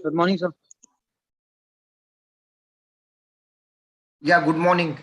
Good morning, sir. Yeah, good morning.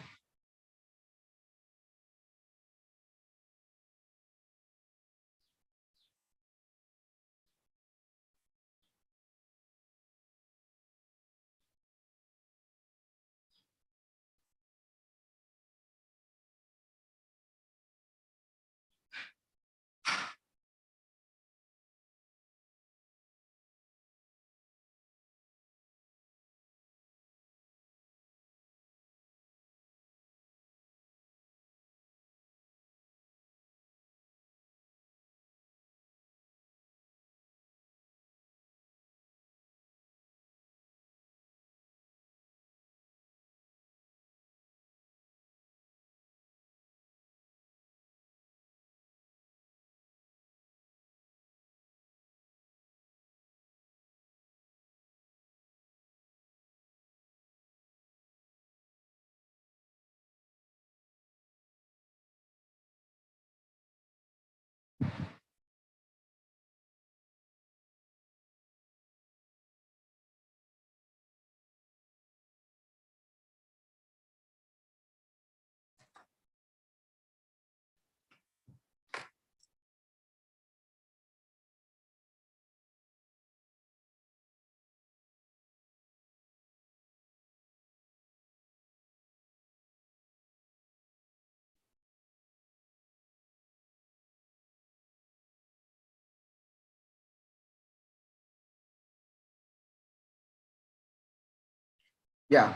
Yeah,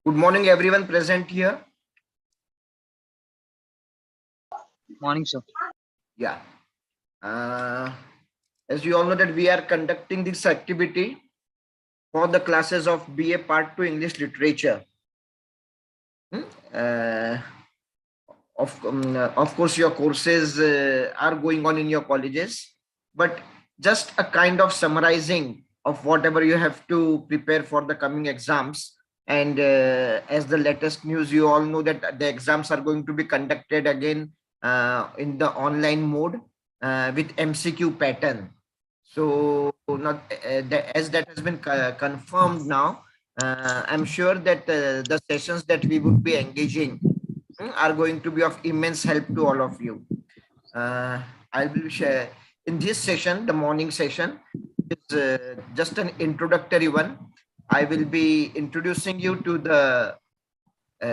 good morning, everyone present here. Morning, sir. Yeah, uh, as you all know that we are conducting this activity for the classes of BA Part 2 English Literature. Uh, of course, your courses are going on in your colleges, but just a kind of summarizing of whatever you have to prepare for the coming exams. And as the latest news, you all know that the exams are going to be conducted again in the online mode with MCQ pattern. So not as that has been confirmed now, I'm sure that the sessions that we would be engaging are going to be of immense help to all of you. I will share in this session, the morning session is just an introductory one. I will be introducing you to the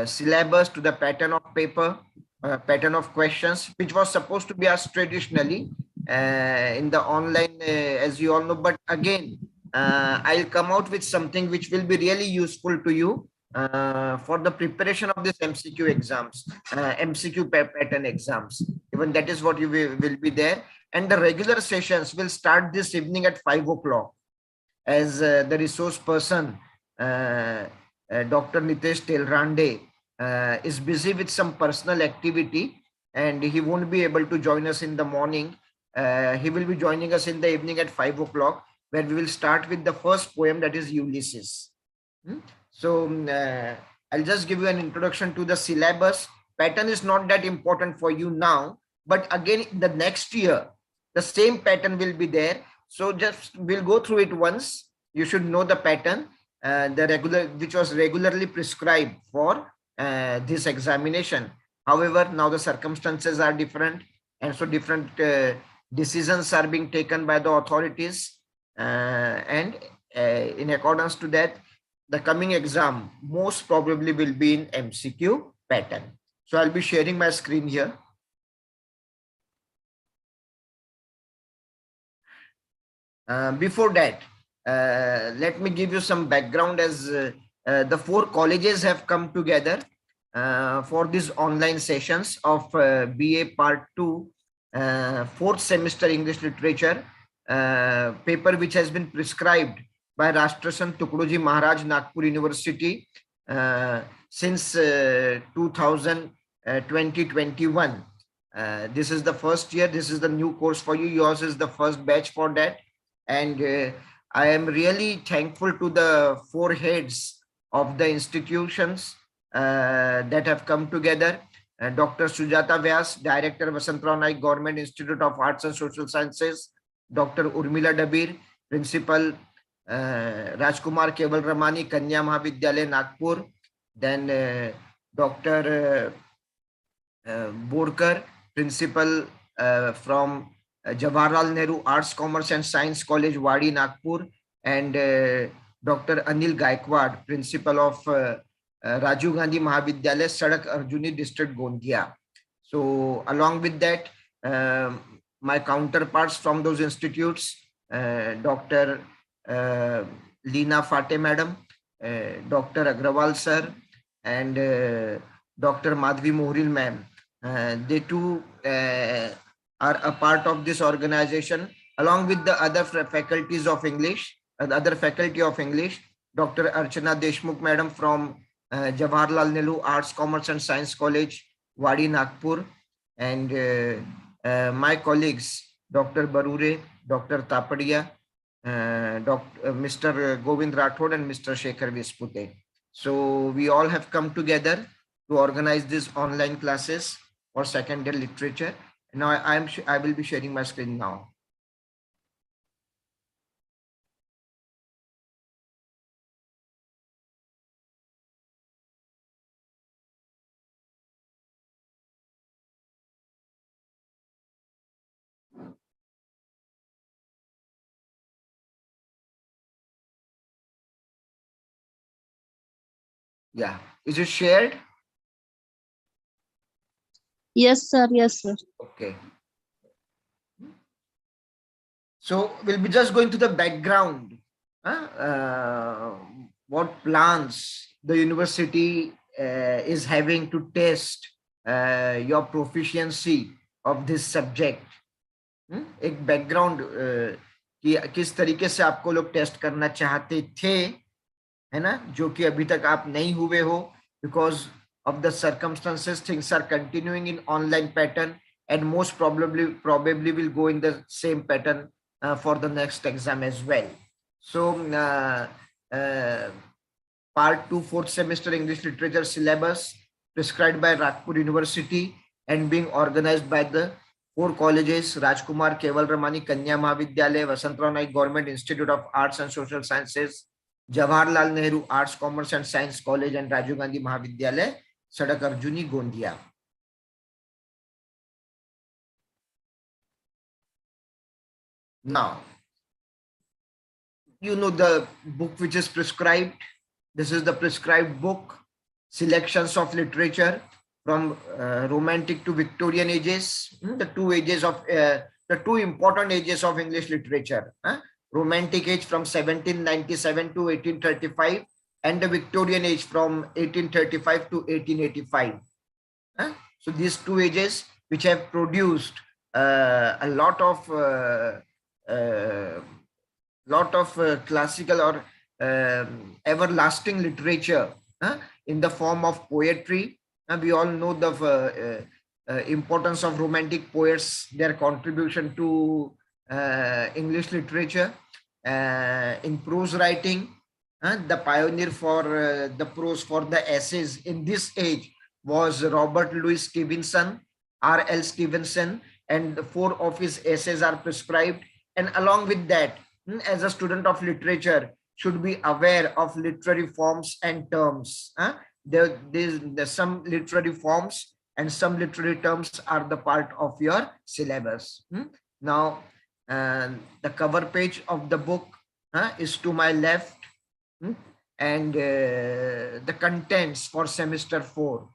syllabus, to the pattern of paper, pattern of questions, which was supposed to be asked traditionally in the online, as you all know. But again, I'll come out with something which will be really useful to you for the preparation of this MCQ exams, MCQ pattern exams. Even that is what you will be there. And the regular sessions will start this evening at 5 o'clock as the resource person, Dr. Nitesh Telrande, is busy with some personal activity and he won't be able to join us in the morning. He will be joining us in the evening at 5 o'clock, where we will start with the first poem, that is Ulysses. So I'll just give you an introduction to the syllabus. Pattern is not that important for you now, but again, the next year, the same pattern will be there. So just we'll go through it once. You should know the pattern, which was regularly prescribed for this examination. However, now the circumstances are different, and so different decisions are being taken by the authorities. And in accordance to that, the coming exam most probably will be in MCQ pattern. So I'll be sharing my screen here. Before that, let me give you some background as the 4 colleges have come together for these online sessions of BA Part 2, 4th semester English Literature paper, which has been prescribed by Rashtrasant Tukadoji Maharaj, Nagpur University since 2021. This is the first year. This is the new course for you. Yours is the first batch for that. And I am really thankful to the 4 heads of the institutions that have come together. Dr. Sujata Vyas, Director, Vasantrao Naik Government Institute of Arts and Social Sciences. Dr. Urmila Dabir, Principal, Rajkumar Keval Ramani, Kanya Mahavidyalaya, Nagpur. Then Dr. Borkar, principal from Jawaharlal Nehru Arts, Commerce and Science College, Wadi, Nagpur, and Dr. Anil Gaikwad, principal of Rajiv Gandhi Mahavidyalaya, Sadak Arjuni District, Gondia. So along with that, my counterparts from those institutes, Dr. Leena Fate Madam, Dr. Agrawal Sir, and Dr. Madhvi Mohril Ma'am. They too are a part of this organization, along with the other faculties of English, the other faculty of English, Dr. Archana Deshmukh Madam from Jawaharlal Nehru Arts, Commerce and Science College, Wadi, Nagpur, and my colleagues, Dr. Barure, Dr. Tapadia, Mr. Govind Rathod, and Mr. Shekhar Vispute. So we all have come together to organize these online classes for second year literature. Now I will be sharing my screen now. Yeah, is it shared? Yes, sir. Yes, sir. Okay. So we'll be just going to the background. What plans the university is having to test your proficiency of this subject. एक background कि किस तरीके से आपको लोग test करना चाहते थे, है ना, जो कि अभी तक आप नहीं हुए हो, because of the circumstances things are continuing in online pattern and most probably will go in the same pattern for the next exam as well. So part 2 4th semester English literature syllabus prescribed by Rajpur University and being organized by the 4 colleges: Rajkumar Keval Ramani Kanya Mahavidyalaya, Vasantrao Naik Government Institute of Arts and Social Sciences, Jawaharlal Nehru Arts, Commerce and Science College, and Rajiv Gandhi Mahavidyalaya, Sadak Arjuni, Gondia. Now, you know the book which is prescribed. This is the prescribed book, Selections of Literature from Romantic to Victorian Ages, the two important ages of English literature. Romantic age from 1797 to 1835, and the Victorian age from 1835 to 1885. So these two ages which have produced a lot of classical or everlasting literature in the form of poetry. We all know the importance of Romantic poets, their contribution to English literature. In prose writing, the pioneer for the prose for the essays in this age was Robert Louis Stevenson, R.L. Stevenson, and 4 of his essays are prescribed. And along with that, as a student of literature, should be aware of literary forms and terms. There's some literary forms and some literary terms are the part of your syllabus. Now, the cover page of the book is to my left, and the contents for semester 4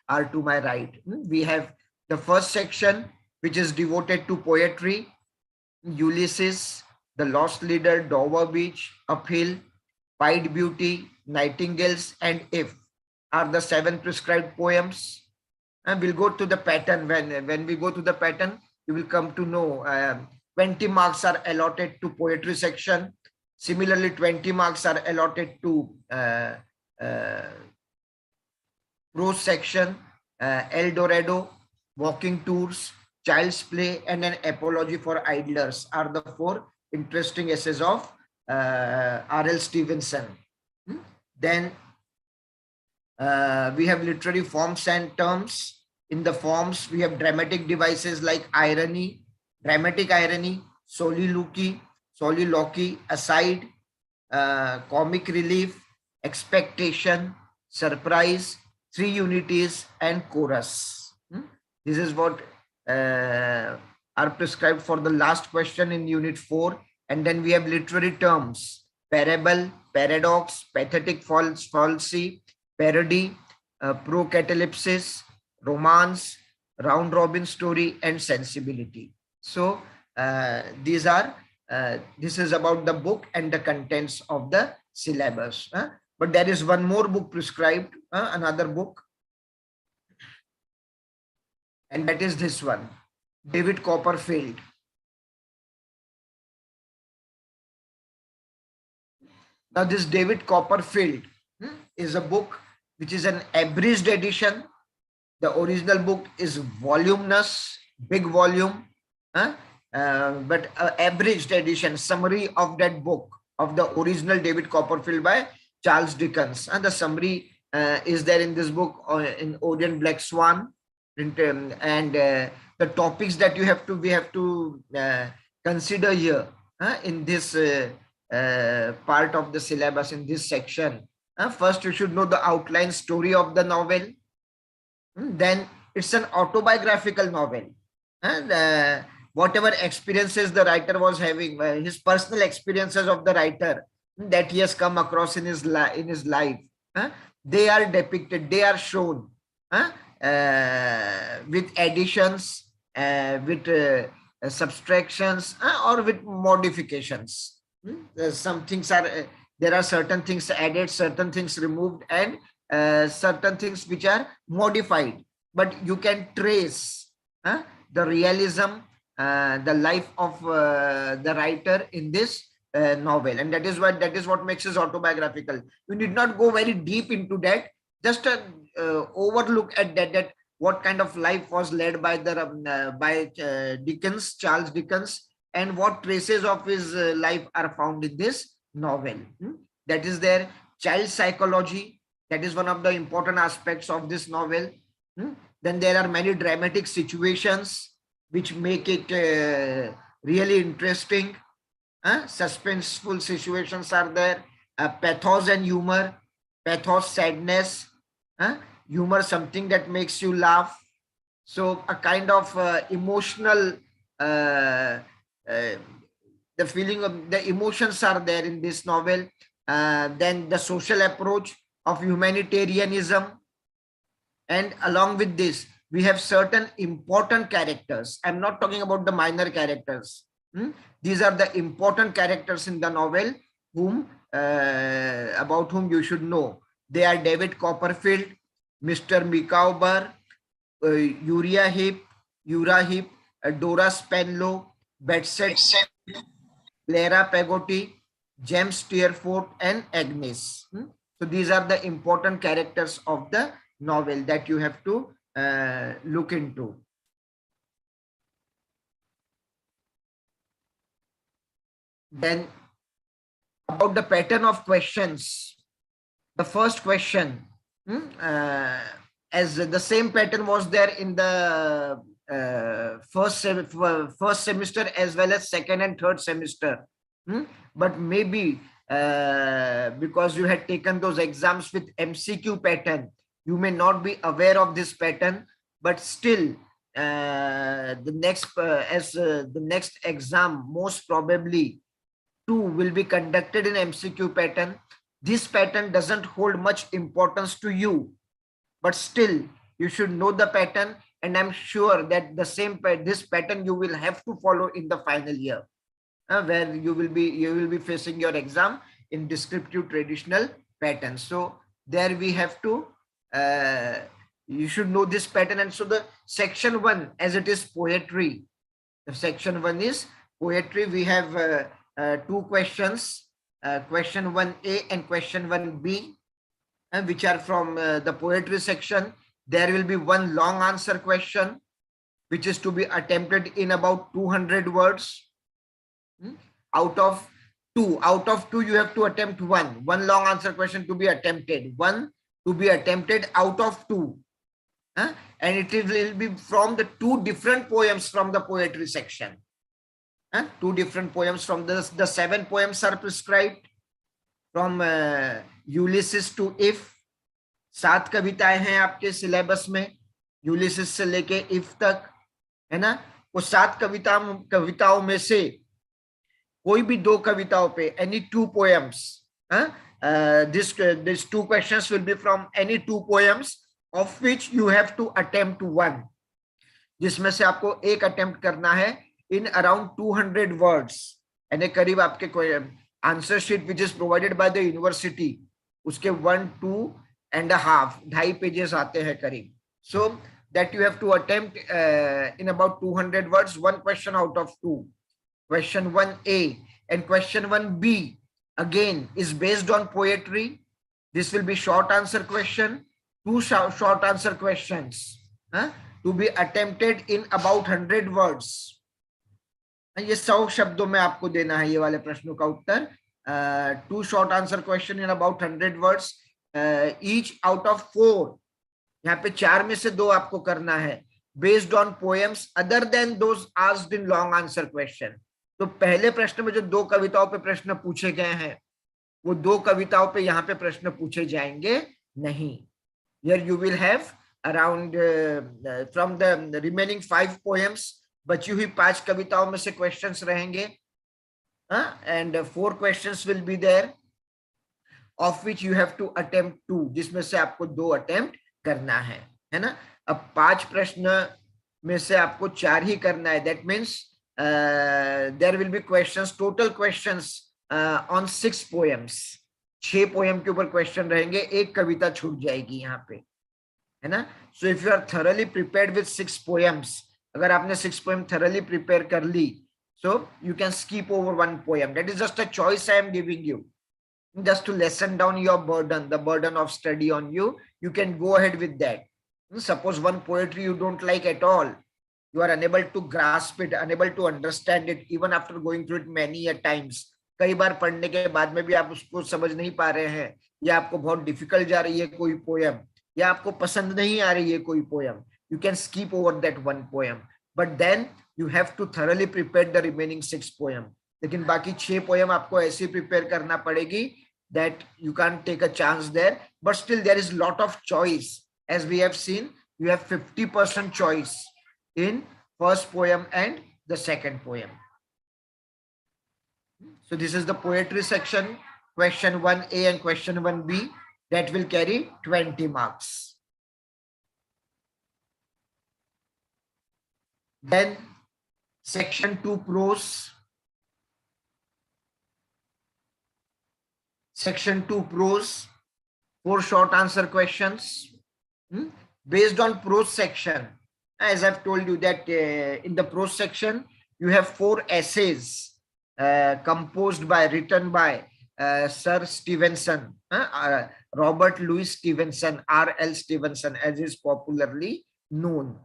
are to my right. We have the first section, which is devoted to poetry: Ulysses, The Lost Leader, Dover Beach, Uphill, Pied Beauty, Nightingales, and If are the 7 prescribed poems. And we'll go to the pattern. When we go to the pattern, you will come to know 20 marks are allotted to poetry section. Similarly, 20 marks are allotted to prose section, El Dorado, walking tours, child's play, and an apology for idlers are the 4 interesting essays of R.L. Stevenson. Then we have literary forms and terms. In the forms, we have dramatic devices like irony, dramatic irony, soliloquy, aside, comic relief, expectation, surprise, three unities, and chorus. This is what are prescribed for the last question in unit 4. And then we have literary terms: parable, paradox, pathetic falsity, parody, procatalepsis, romance, round robin story, and sensibility. So these are this is about the book and the contents of the syllabus. But there is one more book prescribed, another book, and that is this one, David Copperfield. Now this David Copperfield is a book which is an abridged edition. The original book is voluminous, big volume, but abridged edition, summary of that book, of the original David Copperfield by Charles Dickens. And the summary is there in this book, in Orient Black Swan. And the topics that we have to consider here in this part of the syllabus, in this section. First, you should know the outline story of the novel. Then it's an autobiographical novel, and whatever experiences the writer was having, his personal experiences of the writer that he has come across in his life, they are depicted, they are shown with additions, with subtractions, or with modifications. Some things are there are certain things added, certain things removed, and certain things which are modified, but you can trace the realism, the life of the writer in this novel, and that is what makes it autobiographical. You need not go very deep into that, just overlook at that what kind of life was led by the Dickens, Charles Dickens, and what traces of his life are found in this novel. That is their child psychology. That is one of the important aspects of this novel. Then there are many dramatic situations which make it really interesting. Suspenseful situations are there. Pathos and humor. Pathos, sadness. Humor, something that makes you laugh. So a kind of emotional, the feeling of the emotions are there in this novel. Then the social approach of humanitarianism, and along with this we have certain important characters. I'm not talking about the minor characters. These are the important characters in the novel about whom you should know. They are David Copperfield, Mr. Micawber, Uriah Heep, Dora Spenlow, Betsy, Clara Peggotty, James Steerforth, and Agnes. So these are the important characters of the novel that you have to look into. Then about the pattern of questions. The first question, as the same pattern was there in the first semester as well as second and third semester. But maybe because you had taken those exams with MCQ pattern, you may not be aware of this pattern, but still the next exam, most probably 2 will be conducted in MCQ pattern. This pattern doesn't hold much importance to you, but still you should know the pattern, and I'm sure that this pattern you will have to follow in the final year, where you will be facing your exam in descriptive traditional pattern. So there we have to you should know this pattern. And so the section 1, as it is poetry, the section 1 is poetry. We have 2 questions, question 1A and question 1B, which are from the poetry section. There will be one long answer question, which is to be attempted in about 200 words. Out of 2, you have to attempt one long answer question to be attempted, one to be attempted out of 2. And it will be from the 2 different poems from the poetry section. 2 different poems from the 7 poems are prescribed. From Ulysses to if, 7 कविताएं हैं आपके syllabus में, Ulysses से लेके if तक, है ना। वो 7 कविताओं में से कोई भी 2 कविताओं पे, any 2 poems, this 2 questions will be from any 2 poems of which you have to attempt one, जिसमें से आपको एक अटेम्प्ट करना है इन अराउंड 200 वर्ड्स, यानी करीब आपके answer sheet which is provided by the university, उसके 1-2.5 2.5 पेजेस आते हैं करीब. So that you have to attempt in about 200 words, 1 question out of 2. Question 1A and question 1B again is based on poetry. This will be short answer question, 2 short answer questions to be attempted in about 100 words. ये 100 शब्दों में आपको देना है ये वाले प्रश्नों का उत्तर. 2 short answer question in about 100 words, each out of 4. यहाँ पे 4 में से 2 आपको करना है based on poems other than those asked in long answer question. तो पहले प्रश्न में जो 2 कविताओं पे प्रश्न पूछे गए हैं, वो 2 कविताओं पे यहाँ पे प्रश्न पूछे जाएंगे नहीं. Here you will have around from the remaining 5 poems, बची हुई 5 कविताओं में से क्वेश्चंस रहेंगे, and 4 questions will be there of which you have to attempt 2, जिसमें से आपको 2 अटेम्प्ट करना है ना. अब 5 प्रश्न में से आपको 4 ही करना है. That means there will be questions, total questions on 6 poems. 6 poem के ऊपर क्वेश्चन रहेंगे, एक कविता छूट जाएगी यहाँ पे, है ना. So if you are thoroughly prepared with 6 poems, अगर आपने 6 पोएम थरली प्रिपेयर कर ली, so you can skip over 1 poem. That is just a choice I am giving you, just to lessen down your burden, the burden of study on you. You can go ahead with that. Suppose one poetry you don't like at all, you are unable to grasp it, unable to understand it, even after going through it many a times. कई बार पढ़ने के बाद में भी आप उसको समझ नहीं पा रहे हैं, या आपको बहुत डिफिकल्ट जा रही है कोई पोएम, या आपको पसंद नहीं आ रही है कोई poem, you can skip over that 1 poem, but then you have to thoroughly prepare the remaining 6 poem. लेकिन बाकी 6 पोएम आपको ऐसे प्रिपेयर करना पड़ेगी that you can't take a chance there, but still there is lot of choice. As we have seen, you have 50% choice in first poem and the second poem. So this is the poetry section, question 1A and question 1B, that will carry 20 marks. Then section 2 prose. Section 2 prose, 4 short answer questions based on prose section. As I've told you that in the prose section you have 4 essays composed by, written by Sir Stevenson, Robert Louis Stevenson, R.L. Stevenson as is popularly known.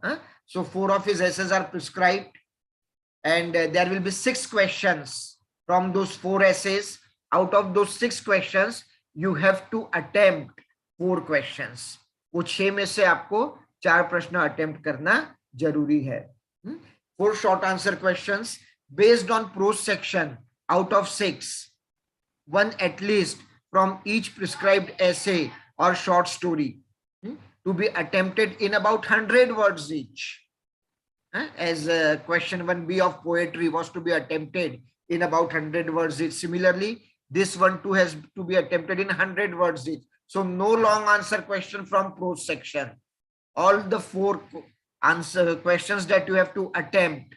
So 4 of his essays are prescribed, and there will be 6 questions from those 4 essays. Out of those 6 questions, you have to attempt 4 questions. वो 6 में से आपको 4 प्रश्न attempt करना जरूरी है. 4 short answer questions based on prose section. Out of 6, 1 at least from each prescribed essay or short story to be attempted in about 100 words each. As question 1B of poetry was to be attempted in about 100 words each. Similarly, this one too has to be attempted in 100 words each. So no long answer question from prose section. All the 4 answer questions that you have to attempt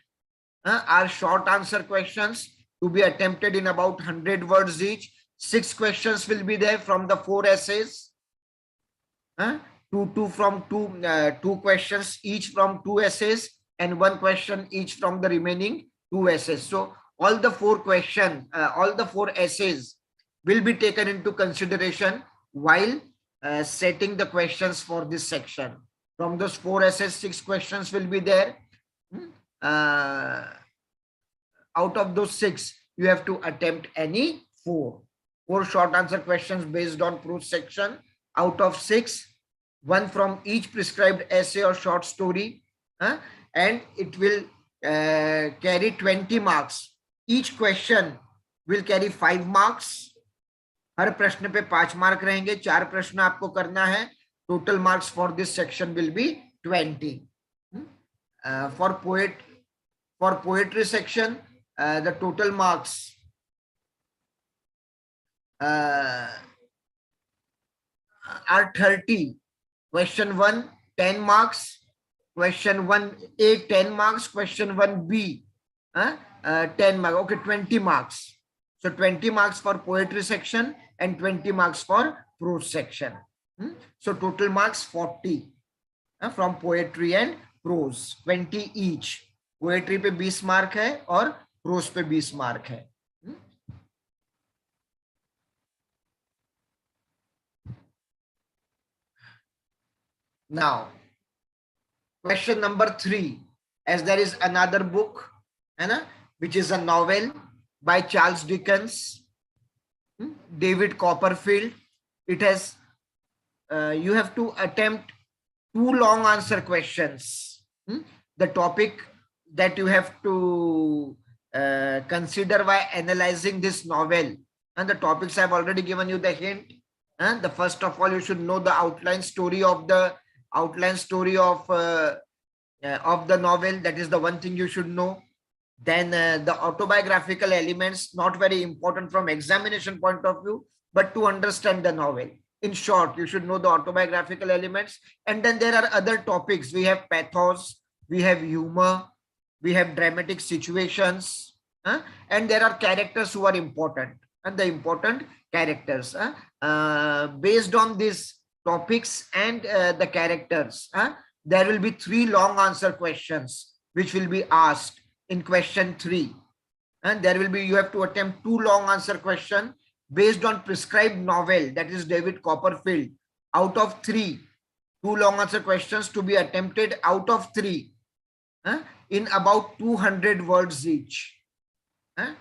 are short answer questions to be attempted in about 100 words each. 6 questions will be there from the 4 essays. 2 questions each from 2 essays, and 1 question each from the remaining 2 essays. So all the 4 questions, all the 4 essays will be taken into consideration while setting the questions for this section. From those 4 essays, 6 questions will be there. Out of those 6, you have to attempt any 4 short answer questions based on prose section. Out of 6, 1 from each prescribed essay or short story, and it will carry 20 marks. Each question will carry 5 marks. हर प्रश्न पे 5 mark रहेंगे, 4 प्रश्न आपको करना है. Total marks for this section will be 20. For poetry section, the total marks are 30. Question 1, 10 marks. Question 1A, 10 marks. Question 1B, 10 marks. Okay, 20 marks. So 20 marks for poetry section and 20 marks for prose section. So total marks 40 from poetry and prose, 20 each. Poetry पे 20 mark है और pros पे 20 mark है. Now, question number 3, as there is another book, है ना, which is a novel by Charles Dickens, David Copperfield. It has, you have to attempt 2 long answer questions. The topic that you have to consider while analyzing this novel, and the topics I have already given you the hint. The first of all, you should know the outline story of the novel. That is the one thing you should know. Then the autobiographical elements, not very important from examination point of view, but to understand the novel. In short, you should know the autobiographical elements. And then there are other topics. We have pathos, we have humor, we have dramatic situations, and there are characters who are important, and the important characters. Based on these topics and the characters, there will be 3 long answer questions which will be asked in question 3. And there will be, you have to attempt 2 long answer questions based on prescribed novel, that is David Copperfield. Out of 3, 2 long answer questions to be attempted out of 3. In about 200 words each. 2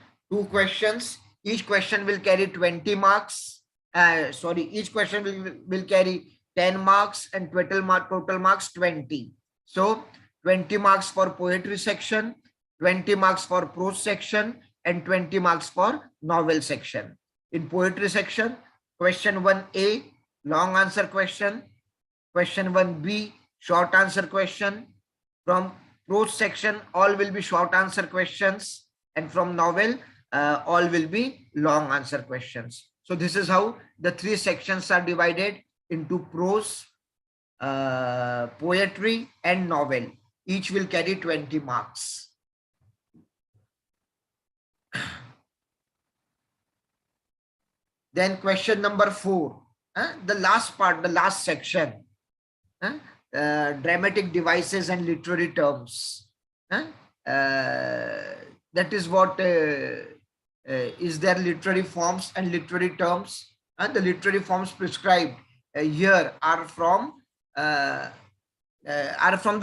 questions. Each question will carry 20 marks. Each question will carry 10 marks and total marks 20. So 20 marks for poetry section, 20 marks for prose section, and 20 marks for novel section. In poetry section, question 1A, long answer question. Question 1B, short answer question. From prose section, all will be short answer questions, and from novel, all will be long answer questions. So this is how the 3 sections are divided into prose, poetry, and novel. Each will carry 20 marks. Then question number 4, the last part, the last section. Dramatic devices and literary terms. That is what is there literary forms and literary terms. The literary forms prescribed here are from the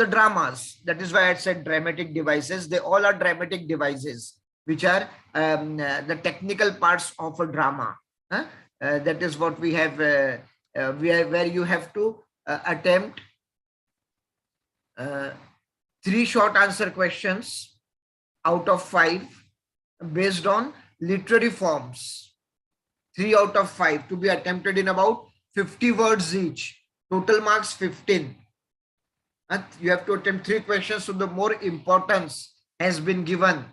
dramas. That is why I said dramatic devices. They all are dramatic devices, which are the technical parts of a drama. That is what we have, where you have to attempt 3 short answer questions out of 5 based on literary forms. 3 out of 5 to be attempted in about 50 words each. Total marks 15. You have to attempt 3 questions, so the more importance has been given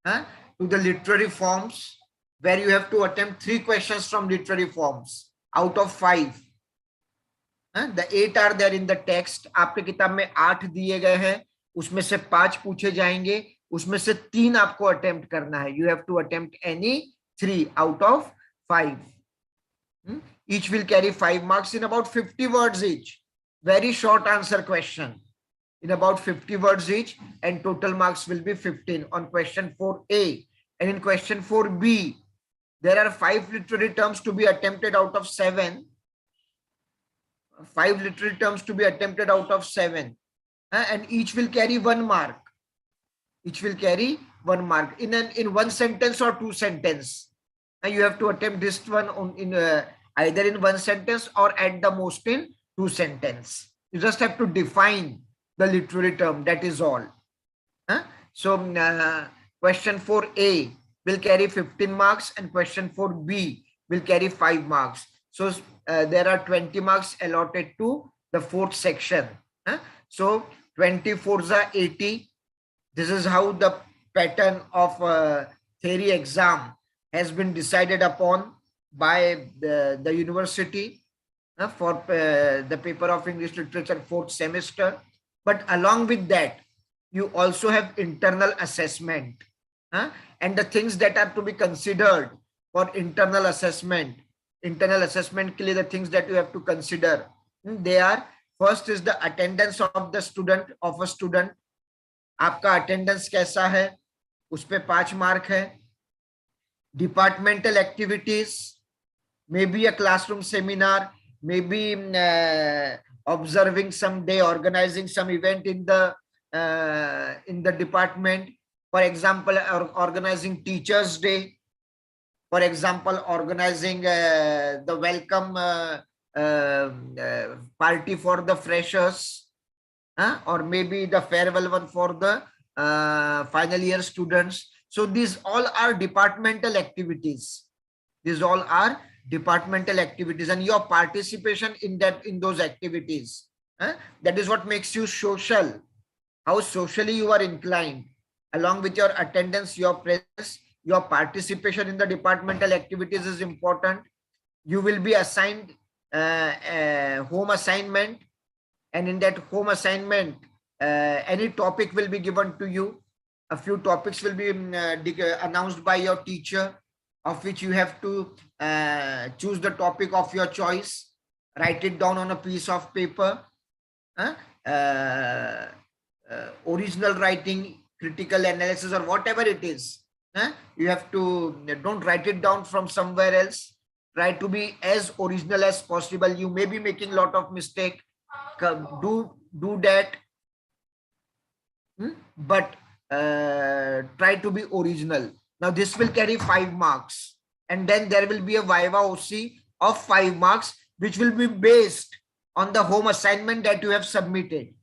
to the literary forms, where you have to attempt 3 questions from literary forms out of 5. The 8 are there in the text. आपके किताब में 8 दिए गए हैं, उसमें से 5 पूछे जाएंगे, उसमें से 3 आपको अटेम्प्ट करना है. You have to attempt any 3 out of 5. Each will carry 5 marks in about 50 words each. Very short answer question in about 50 words each, and total marks will be 15 on question 4A. And in question 4B, there are 5 literary terms to be attempted out of 7. 5 literary terms to be attempted out of 7, and each will carry 1 mark. Each will carry 1 mark in 1 sentence or 2 sentences. And you have to attempt this one in either in 1 sentence or at the most in 2 sentences. You just have to define the literary term. That is all. So question 4A will carry 15 marks, and question 4B will carry 5 marks. So there are 20 marks allotted to the fourth section. So 24s are 80. This is how the pattern of theory exam has been decided upon by the university for the paper of English literature fourth semester. But along with that, you also have internal assessment. And the things that are to be considered for internal assessment के लिए the things that you have to consider, they are, first is the attendance of the student, of a student. आपका attendance कैसा है, उस पे 5 mark है. Departmental activities, maybe a classroom seminar, maybe observing some day, organizing some event in the department. For example, organizing Teachers' Day. For example, organizing the welcome party for the freshers, or maybe the farewell one for the final year students. So these all are departmental activities. These all are departmental activities, and your participation in those activities, that is what makes you social. How socially you are inclined. Along with your attendance, your presence, your participation in the departmental activities is important. You will be assigned a home assignment, and in that home assignment, any topic will be given to you. A few topics will be announced by your teacher, of which you have to choose the topic of your choice, write it down on a piece of paper. Original writing, critical analysis, or whatever it is. You have to, don't write it down from somewhere else. Try to be as original as possible. You may be making a lot of mistake. Do that. But try to be original. Now this will carry 5 marks. And then there will be a Viva OC of 5 marks, which will be based on the home assignment that you have submitted.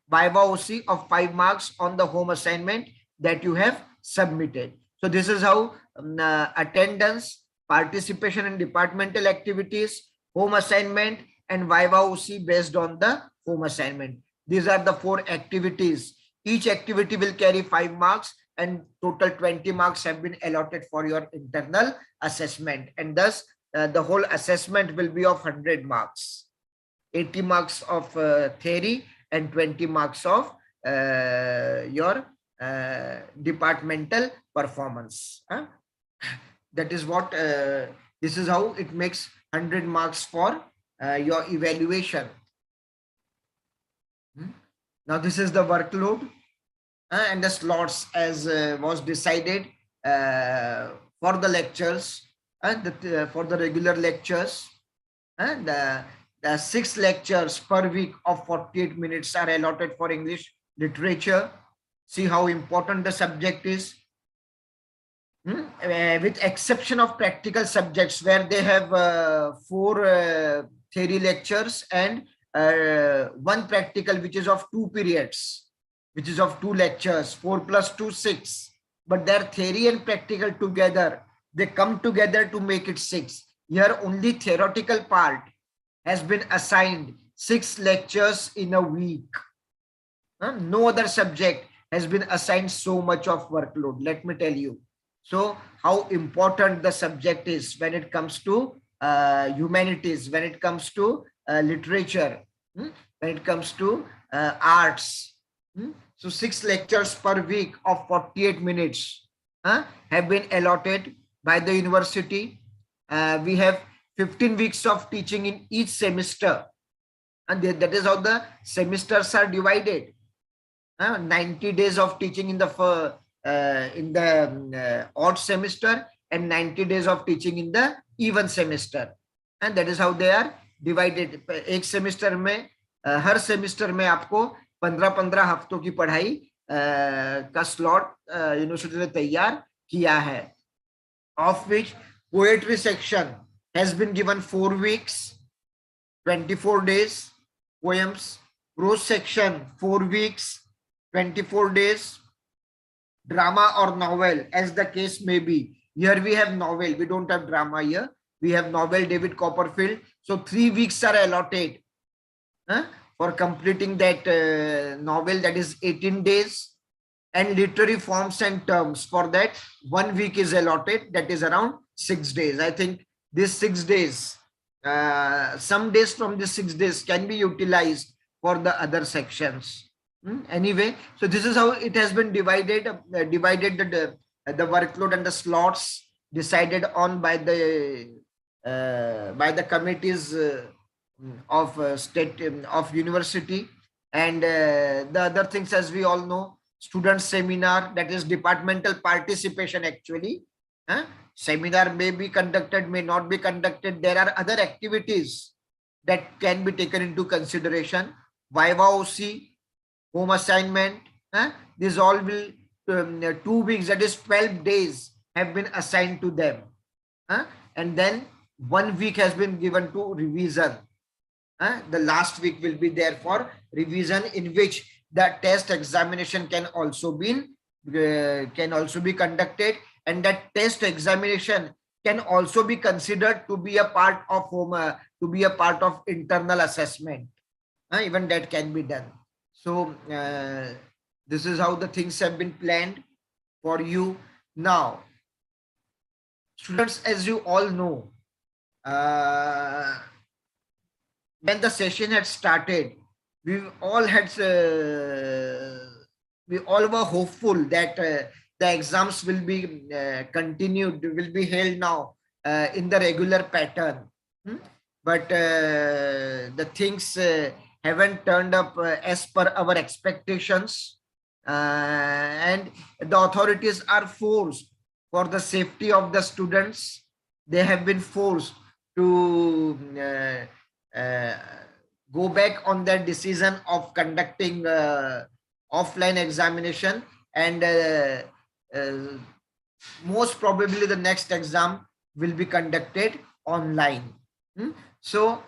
Viva OC of 5 marks on the home assignment that you have submitted. So this is how attendance, participation in departmental activities, home assignment, and Viva OC based on the home assignment. These are the 4 activities. Each activity will carry 5 marks, and total 20 marks have been allotted for your internal assessment. And thus the whole assessment will be of 100 marks. 80 marks of theory and 20 marks of your departmental performance. That is what, this is how it makes 100 marks for your evaluation. Now this is the workload and the slots as was decided for the lectures and for the regular lectures. And the 6 lectures per week of 48 minutes are allotted for English literature. See how important the subject is. With exception of practical subjects where they have 4 theory lectures and 1 practical, which is of 2 periods, which is of 2 lectures, 4 plus 2, 6. But their theory and practical together, they come together to make it 6. Here only theoretical part has been assigned 6 lectures in a week. No other subject has been assigned so much of workload, let me tell you. So how important the subject is when it comes to humanities, when it comes to literature, when it comes to arts. So 6 lectures per week of 48 minutes have been allotted by the university. We have 15 weeks of teaching in each semester, and that is how the semesters are divided. 90 days of teaching in the odd semester and 90 days of teaching in the even semester, and that is how they are divided. एक semester में हर semester में आपको 15-15 हफ्तों की पढ़ाई का slot university ने तैयार किया है, of which poetry section has been given 4 weeks, 24 days poems. Prose section 4 weeks, 24 days. Drama or novel, as the case may be. Here we have novel, we don't have drama here. We have novel David Copperfield. So 3 weeks are allotted for completing that novel, that is 18 days. And literary forms and terms, for that 1 week is allotted, that is around 6 days. I think these 6 days, some days from these 6 days can be utilized for the other sections. Anyway, so this is how it has been divided, the workload and the slots decided on by the committees of state of university. And the other things, as we all know, student seminar, that is departmental participation actually. Seminar may be conducted, may not be conducted. There are other activities that can be taken into consideration. Viva OC, home assignment, this all will 2 weeks, that is 12 days have been assigned to them. And then 1 week has been given to revision. The last week will be there for revision, in which the test examination can also be conducted, and that test examination can also be considered to be a part of internal assessment. Even that can be done. So this is how the things have been planned for you. Now, students, as you all know, when the session had started, we all were hopeful that the exams will be continued, will be held now in the regular pattern. But the things haven't turned up as per our expectations, and the authorities are forced, for the safety of the students, they have been forced to go back on their decision of conducting offline examination, and most probably the next exam will be conducted online. So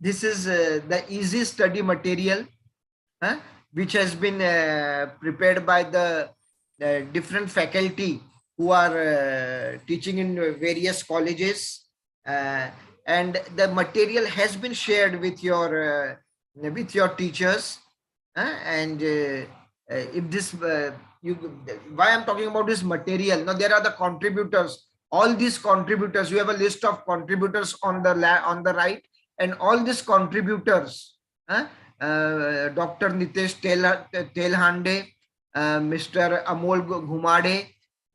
this is the easy study material which has been prepared by the different faculty who are teaching in various colleges, and the material has been shared with your teachers. And if this why I'm talking about this material now, there are the contributors, all these contributors, you have a list of contributors on the right, and all these contributors, Dr. Nitesh Telhande, Mr. Amol Ghumade,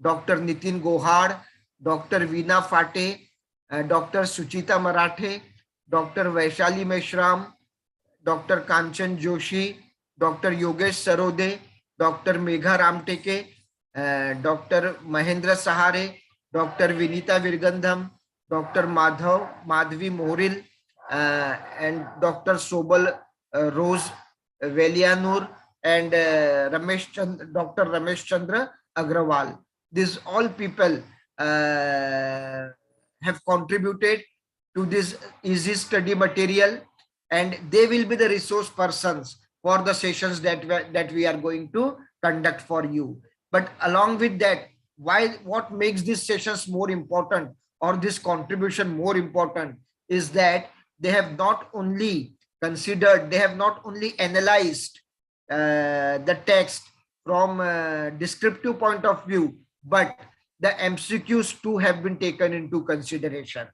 Dr. Nitin Gohad, Dr. Veena Fate, Dr. Suchita Marathe, Dr. Vaishali Meshram, Dr. Kanchan Joshi, Dr. Yogesh Sarode, Dr. Megha Ramteke, Dr. Mahendra Sahare, Dr. Vinita Virgandham, Dr. Madhvi Moril, and Dr. Sobal Rose Velianur, and Dr. Ramesh Chandra Agrawal. These all people have contributed to this easy study material, and they will be the resource persons for the sessions that we are going to conduct for you. But along with that, what makes these sessions more important, or this contribution more important, is that they have not only considered, they have not only analyzed the text from a descriptive point of view, but the MCQs too have been taken into consideration.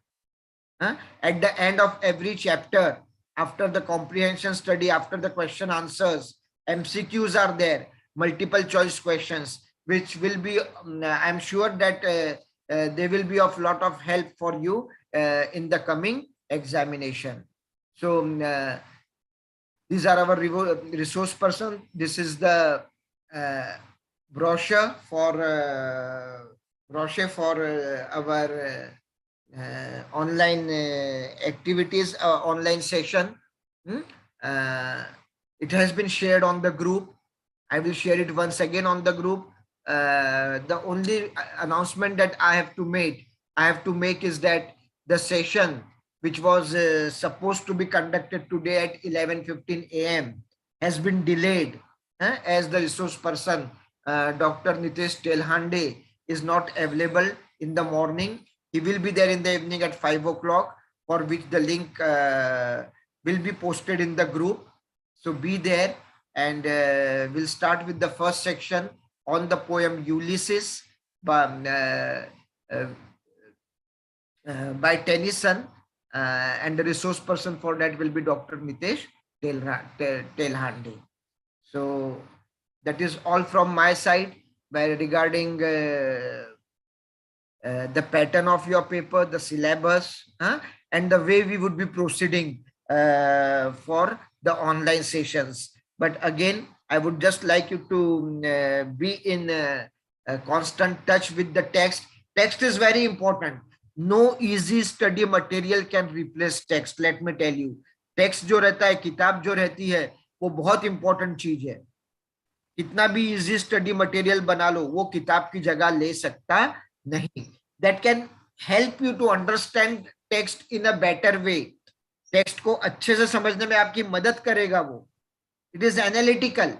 At the end of every chapter, after the comprehension study, after the question answers, MCQs are there, multiple choice questions, which will be, I'm sure that they will be of lot of help for you in the coming examination. So these are our resource person. This is the brochure for our online activities, online session. It has been shared on the group. I will share it once again on the group. The only announcement that I have to make is that the session which was supposed to be conducted today at 11:15 a.m. has been delayed as the resource person Dr. Nitesh Telhande is not available in the morning. He will be there in the evening at 5 o'clock, for which the link will be posted in the group. So be there, and we'll start with the first section on the poem Ulysses by Tennyson, and the resource person for that will be Dr. Nitesh Telhande. So that is all from my side regarding the pattern of your paper, the syllabus, and the way we would be proceeding for the online sessions. But again, I would just like you to be in constant touch with the text. Text is very important. No easy study material can replace text. Let me tell you, text जो रहता है, किताब जो रहती है, वो बहुत important चीज है. कितना भी easy study material बना लो, वो किताब की जगह ले सकता नहीं. That can help you to understand text in a better way. Text को अच्छे से समझने में आपकी मदद करेगा वो. It is analytical.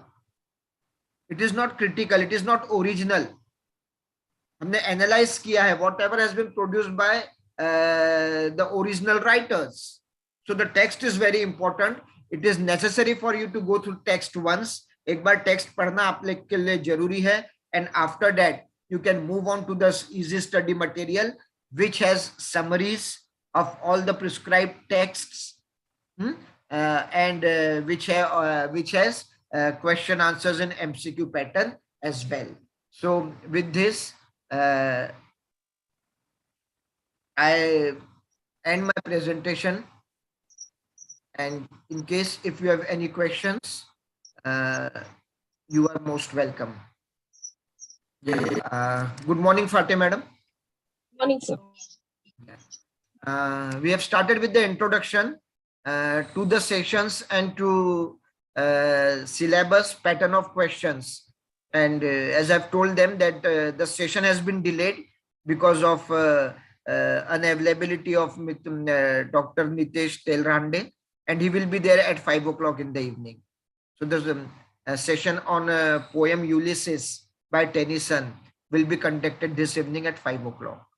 It is not critical. It is not original. हमने एनालाइज किया है whatever has been produced by the original writers. So the text is very important. It is necessary for you to go through text once. एक बार text पढ़ना आप लोग के लिए जरूरी है. And after that you can move on to the easy study material, which has summaries of all the prescribed texts, and which has question answers in MCQ pattern as well. So with this, I end my presentation, and in case if you have any questions, you are most welcome. Good morning, Fateh madam. Morning, sir. We have started with the introduction to the sessions and to syllabus pattern of questions. And as I've told them that the session has been delayed because of unavailability of Dr. Nitesh Telhande, and he will be there at 5 o'clock in the evening. So there's a session on poem Ulysses by Tennyson will be conducted this evening at 5 o'clock.